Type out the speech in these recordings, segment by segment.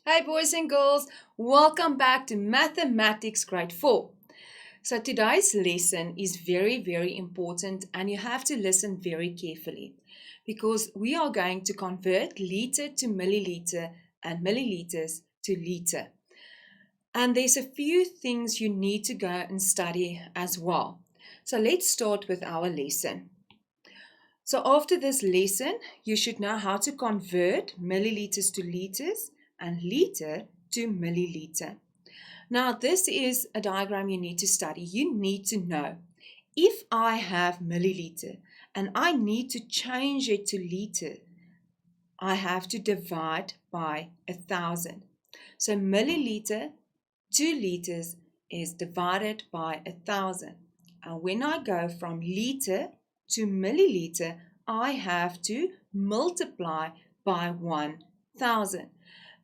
Hey boys and girls, welcome back to Mathematics Grade 4. So today's lesson is very important and you have to listen very carefully because we are going to convert liter to milliliter and milliliters to liter. And there's a few things you need to go and study as well. So let's start with our lesson. So after this lesson, you should know how to convert milliliters to liters and liter to milliliter. Now, this is a diagram you need to study. You need to know if I have milliliter and I need to change it to liter, I have to divide by 1,000. So milliliter to liters is divided by 1,000. And when I go from liter to milliliter, I have to multiply by 1,000.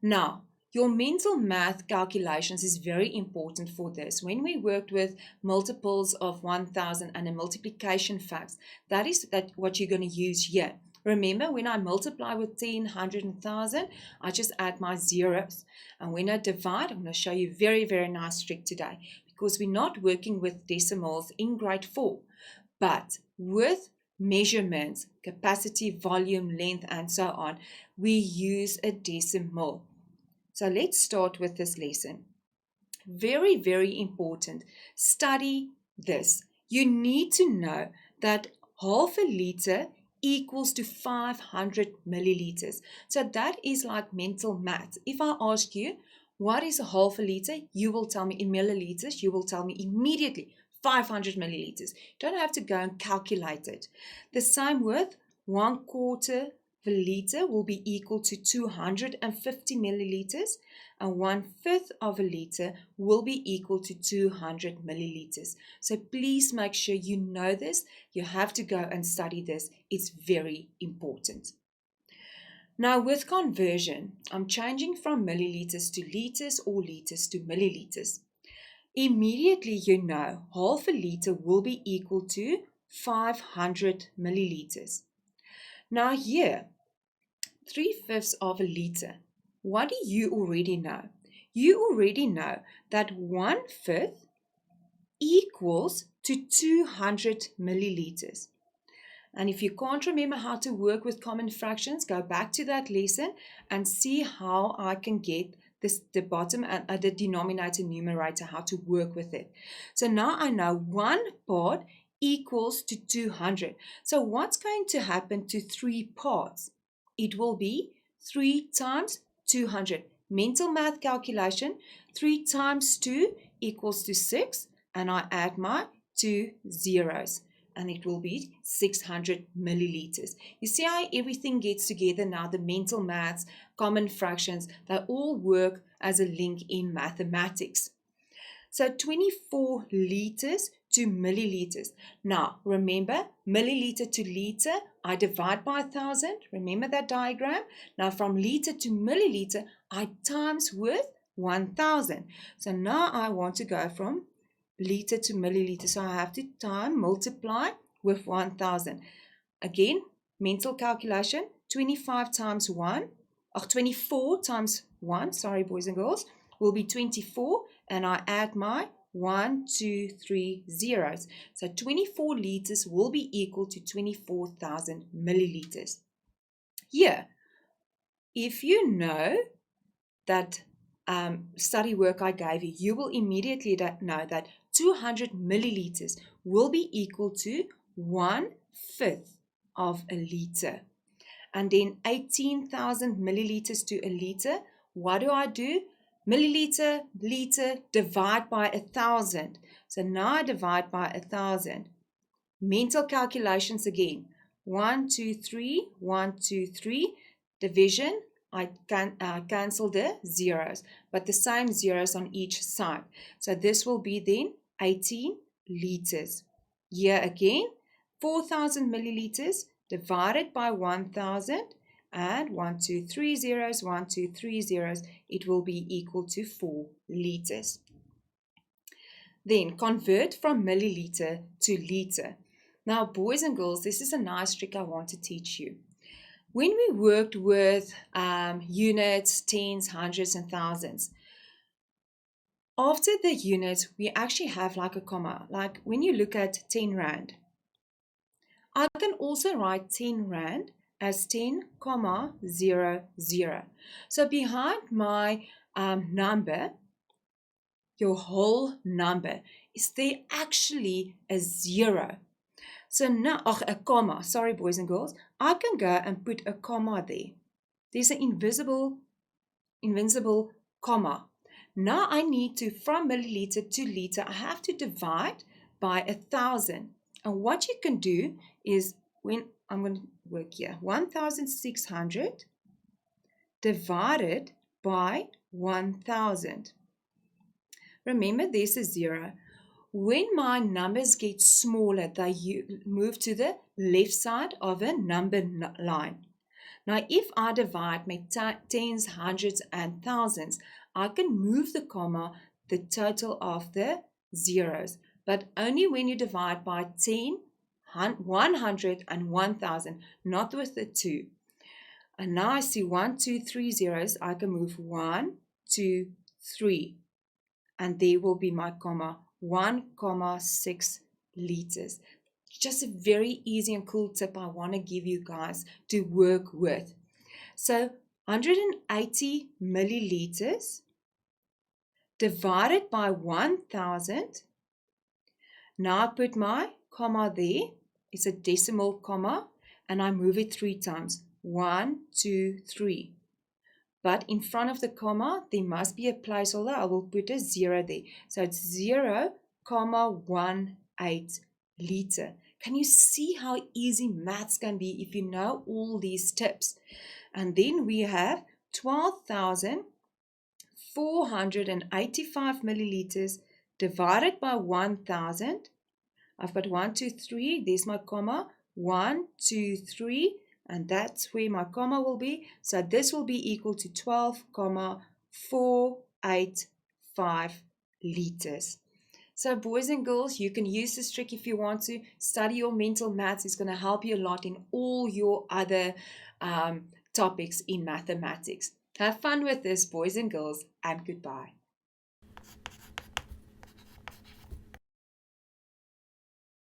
Now, your mental math calculations is very important for this. When we worked with multiples of 1,000 and a multiplication facts, that is what you're going to use here. Remember, when I multiply with 10, 100, and 1,000, I just add my zeros. And when I divide, I'm going to show you a very nice trick today because we're not working with decimals in grade 4, but with measurements, capacity, volume, length, and so on, we use a decimal. So let's start with this lesson. Very important. Study this. You need to know that half a liter equals to 500 milliliters. So that is like mental math. If I ask you, what is a half a liter? You will tell me in milliliters. You will tell me immediately 500 milliliters. You don't have to go and calculate it. The same with 1/4 of a liter will be equal to 250 milliliters, and 1/5 of a liter will be equal to 200 milliliters. So please make sure you know this. You have to go and study this. It's very important. Now with conversion, I'm changing from milliliters to liters or liters to milliliters. Immediately you know half a liter will be equal to 500 milliliters. Now here, 3/5 of a liter. What do you already know? You already know that 1/5 equals to 200 milliliters. And if you can't remember how to work with common fractions, go back to that lesson and see how I can get the bottom and the denominator numerator, how to work with it. So now I know 1 part equals to 200. So what's going to happen to 3 parts? It will be 3 times 200. Mental math calculation, 3 times 2 equals to 6, and I add my 2 zeros, and it will be 600 milliliters. You see how everything gets together now, the mental maths, common fractions, they all work as a link in mathematics. So 24 liters to milliliters. Now, remember, milliliter to liter, I divide by 1,000. Remember that diagram? Now, from liter to milliliter, I times with 1,000. So now I want to go from liter to milliliter. So I have to multiply with 1,000. Again, mental calculation, 25 times 1, or 24 times 1, sorry boys and girls, will be 24, and I add my 1, 2, 3 zeros. So 24 liters will be equal to 24,000 milliliters. Here, if you know that study work I gave you, you will immediately know that 200 milliliters will be equal to 1/5 of a liter. And then 18,000 milliliters to a liter. What do I do? Milliliter, liter, divide by 1,000. So now I divide by 1,000. Mental calculations again. 1, 2, 3, 1, 2, 3. Division, I cancel the zeros, but the same zeros on each side. So this will be then 18 liters. Here again, 4,000 milliliters divided by 1,000, and 1, 2, 3 zeros, 1, 2, 3 zeros, it will be equal to 4 liters. Then convert from milliliter to liter. Now, boys and girls, this is a nice trick I want to teach you. When we worked with units, tens, hundreds, and thousands, after the units, we actually have like a comma. Like when you look at 10 Rand, I can also write 10 Rand as 10, 0, 0. So behind my number, your whole number, is there actually a 0? So now, a comma, sorry boys and girls, I can go and put a comma there. There's an invincible comma. Now I need to, from milliliter to liter, I have to divide by 1,000. And what you can do is, when I'm going to work here, 1,600 divided by 1,000. Remember, there's a 0. When my numbers get smaller, they move to the left side of a number line. Now, if I divide my tens, hundreds, and thousands, I can move the comma, the total of the zeros, but only when you divide by 10, 100, and 1,000, not with the 2. And now I see 1, 2, 3 zeros. I can move 1, 2, 3. And there will be my comma, 1,6 liters. Just a very easy and cool tip I want to give you guys to work with. So 180 milliliters divided by 1,000. Now I put my comma there. It's a decimal comma, and I move it 3 times. 1, 2, 3. But in front of the comma, there must be a placeholder. I will put a 0 there. So it's 0,18 liter. Can you see how easy maths can be if you know all these tips? And then we have 12,485 milliliters divided by 1,000. I've got 1, 2, 3. There's my comma. 1, 2, 3. And that's where my comma will be. So this will be equal to 12,485 liters. So boys and girls, you can use this trick if you want to. Study your mental maths. It's going to help you a lot in all your other topics in mathematics. Have fun with this, boys and girls, and goodbye.